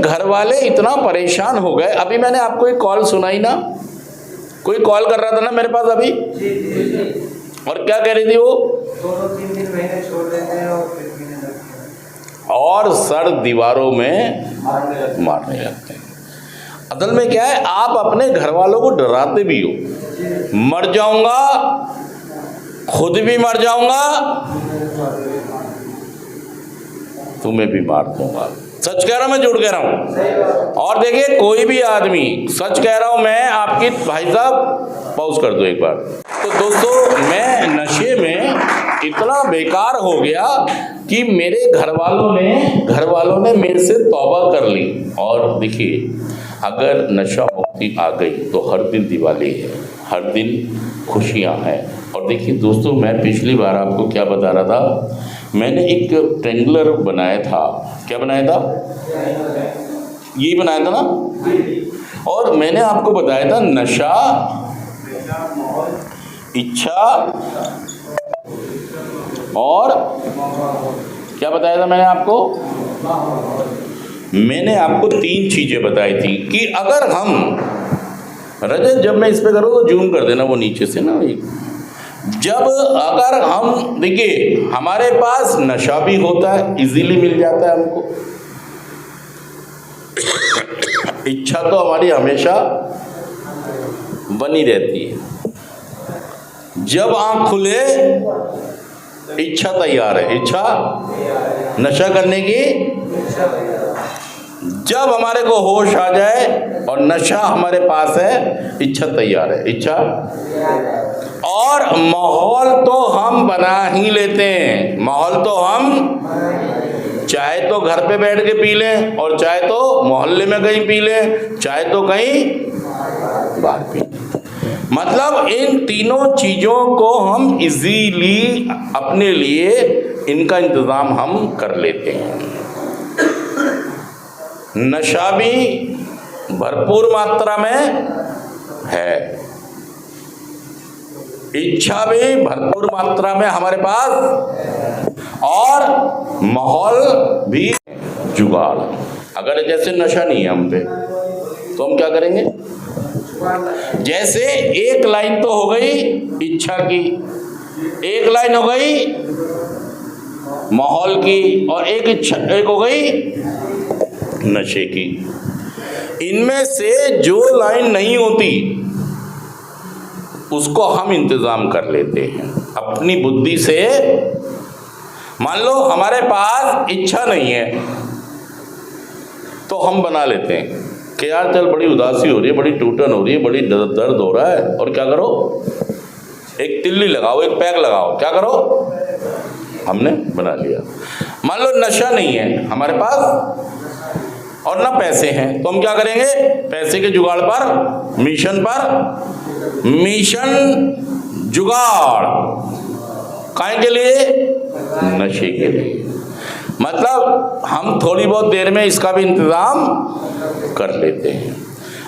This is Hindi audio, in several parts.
घर वाले इतना परेशान हो गए। अभी मैंने आपको एक कॉल सुनाई ना, कोई कॉल कर रहा था ना मेरे पास अभी, और क्या कह रही थी वो, 2-3 महीने छोड़ देते हैं और फिर पीने लगते हैं और सर दीवारों में मारने लगते हैं। असल में क्या है, आप अपने घर वालों को डराते भी हो, मर जाऊंगा, खुद भी मर जाऊंगा, तुम्हें भी मार दूंगा। सच कह रहा हूं मैं, झूठ कह रहा हूं? और देखिए, कोई भी आदमी, सच कह रहा हूं मैं, आपकी भाई साहब पॉज कर दो एक बार। तो दोस्तों, मैं नशे में इतना बेकार हो गया कि मेरे घर वालों ने मेरे से तौबा कर ली। और देखिए, अगर नशा मुक्ति आ गई तो हर दिन दिवाली है, हर दिन खुशियां हैं। और देखिए दोस्तों, मैं पिछली बार आपको क्या बता रहा था, मैंने एक ट्रेंगुलर बनाया था। क्या बनाया था? यही बनाया था ना। और मैंने आपको बताया था, नशा, इच्छा और क्या बताया था मैंने आपको? मैंने आपको 3 चीजें बताई थी कि अगर हम, रजत जब मैं इस पे करूँ तो जूम कर देना वो नीचे से ना। जब अगर हम, देखिए, हमारे पास नशा भी होता है, इजीली मिल जाता है हमको, इच्छा तो हमारी हमेशा बनी रहती है। जब आंख खुले इच्छा तैयार है, इच्छा नशा करने की। जब हमारे को होश आ जाए और नशा हमारे पास है, इच्छा तैयार है, इच्छा। और माहौल तो हम बना ही लेते हैं, माहौल तो हम चाहे तो घर पे बैठ के पी लें, और चाहे तो मोहल्ले में कहीं पी लें, चाहे तो कहीं बाहर पी लें। मतलब इन तीनों चीजों को हम इजीली अपने लिए, इनका इंतजाम हम कर लेते हैं। नशा भी भरपूर मात्रा में है, इच्छा भी भरपूर मात्रा में हमारे पास, और माहौल भी जुगाड़। अगर जैसे नशा नहीं है हम पे, तो हम क्या करेंगे? जैसे एक लाइन तो हो गई इच्छा की, एक लाइन हो गई माहौल की, और एक हो गई नशे की। इनमें से जो लाइन नहीं होती उसको हम इंतजाम कर लेते हैं अपनी बुद्धि से। मान लो हमारे पास इच्छा नहीं है, तो हम बना लेते हैं कि यार चल, बड़ी उदासी हो रही है, बड़ी टूटन हो रही है, बड़ी दर्द हो रहा है, और क्या करो, एक तिल्ली लगाओ, एक पैक लगाओ, क्या करो, हमने बना लिया। मान लो नशा नहीं है हमारे पास और ना पैसे हैं, तो हम क्या करेंगे? पैसे के जुगाड़ पर, मिशन जुगाड़, काहे के लिए? नशे के लिए। मतलब हम थोड़ी बहुत देर में इसका भी इंतजाम कर लेते हैं।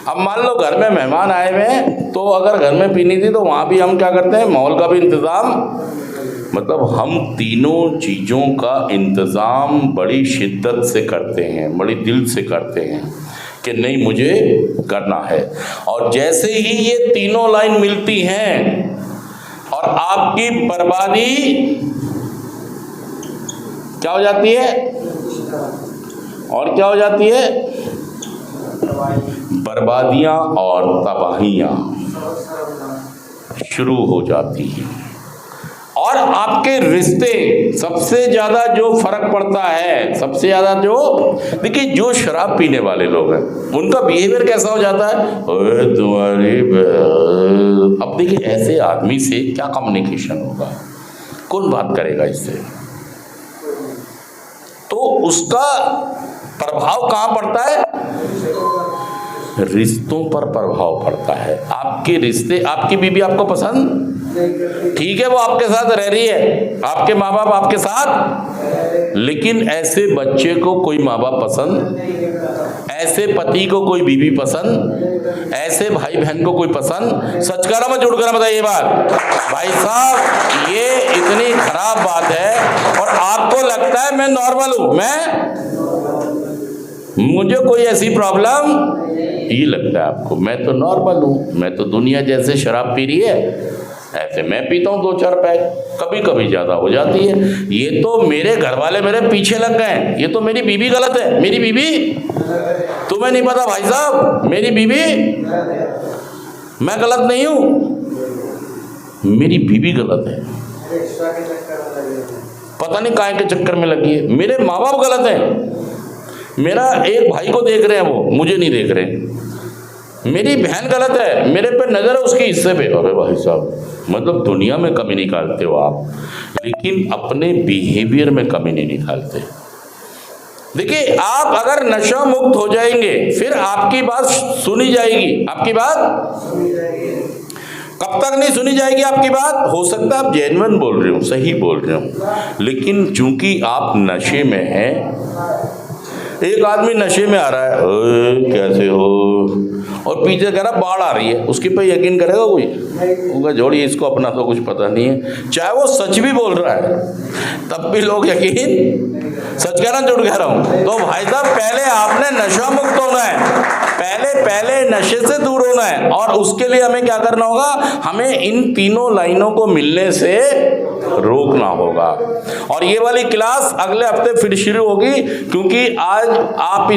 अब मान लो घर में मेहमान आए हुए हैं, तो अगर घर में पीनी थी तो वहाँ भी हम क्या करते हैं? माहौल का भी इंतजाम। मतलब हम तीनों चीज़ों का इंतज़ाम बड़ी शिद्दत से करते हैं, बड़ी दिल से करते हैं कि नहीं, मुझे करना है। और जैसे ही ये तीनों लाइन मिलती हैं और आपकी बर्बादी क्या हो जाती है? और क्या हो जाती है? बर्बादियां और तबाहियां शुरू हो जाती हैं। और आपके रिश्ते, सबसे ज़्यादा जो फर्क पड़ता है, सबसे ज़्यादा जो, देखिए, जो शराब पीने वाले लोग हैं उनका बिहेवियर कैसा हो जाता है? तुम्हारी, अब देखिए, ऐसे आदमी से क्या कम्युनिकेशन होगा, कौन बात करेगा इससे? तो उसका प्रभाव कहाँ पड़ता है? रिश्तों पर प्रभाव पड़ता है। आपके रिश्ते, आपकी बीवी आपको पसंद, ठीक है, वो आपके साथ रह रही है, आपके माँ बाप आपके साथ, लेकिन ऐसे बच्चे को कोई माँ बाप पसंद, ऐसे पति को कोई बीवी पसंद, ऐसे भाई बहन को कोई पसंद। सच कर रहा मैं, झूठ कर रहा, बताइए बात भाई साहब, ये इतनी खराब बात है। और आपको लगता है मैं नॉर्मल हूं, मुझे कोई ऐसी प्रॉब्लम ये लगता है आपको, मैं तो नॉर्मल हूँ, मैं तो दुनिया जैसे शराब पी रही है ऐसे मैं पीता हूँ 2-4 पैक, कभी कभी ज़्यादा हो जाती है। ये तो मेरे घर वाले मेरे पीछे लग गए हैं, ये तो मेरी बीवी गलत है। मेरी बीवी, तुम्हें नहीं पता भाई साहब, मेरी बीवी, मैं गलत नहीं हूँ, मेरी बीवी गलत है। पता नहीं काहे के चक्कर में लगी है। मेरे माँ बाप गलत हैं, मेरा एक भाई को देख रहे हैं, वो मुझे नहीं देख रहे। मेरी बहन गलत है, मेरे पे नजर है उसके हिस्से पे। अरे भाई साहब, मतलब दुनिया में कमी निकालते हो आप, लेकिन अपने बिहेवियर में कमी नहीं निकालते। देखिए, आप अगर नशा मुक्त हो जाएंगे फिर आपकी बात सुनी जाएगी। आपकी बात कब तक नहीं सुनी जाएगी? आपकी बात हो सकता है आप जेन्युइन बोल रहे हो, सही बोल रहे हो, लेकिन चूंकि आप नशे में हैं, एक आदमी नशे में आ रहा है, ओए कैसे हो, और पीछे कह रहा बाढ़ आ रही है, उसके पे यकीन करेगा कोई? उनका जोड़िए, इसको अपना तो कुछ पता नहीं है, चाहे वो सच भी बोल रहा है तब भी लोग यकीन, सच कह रहा हूँ झूठ कह रहा हूँ? तो भाई साहब, पहले आपने नशा मुक्त होना है, पहले नशे से दूर होना है, और उसके लिए हमें क्या करना होगा? हमें इन तीनों लाइनों को मिलने से रोकना होगा। और ये वाली क्लास अगले हफ्ते फिर शुरू होगी, क्योंकि आज आप इस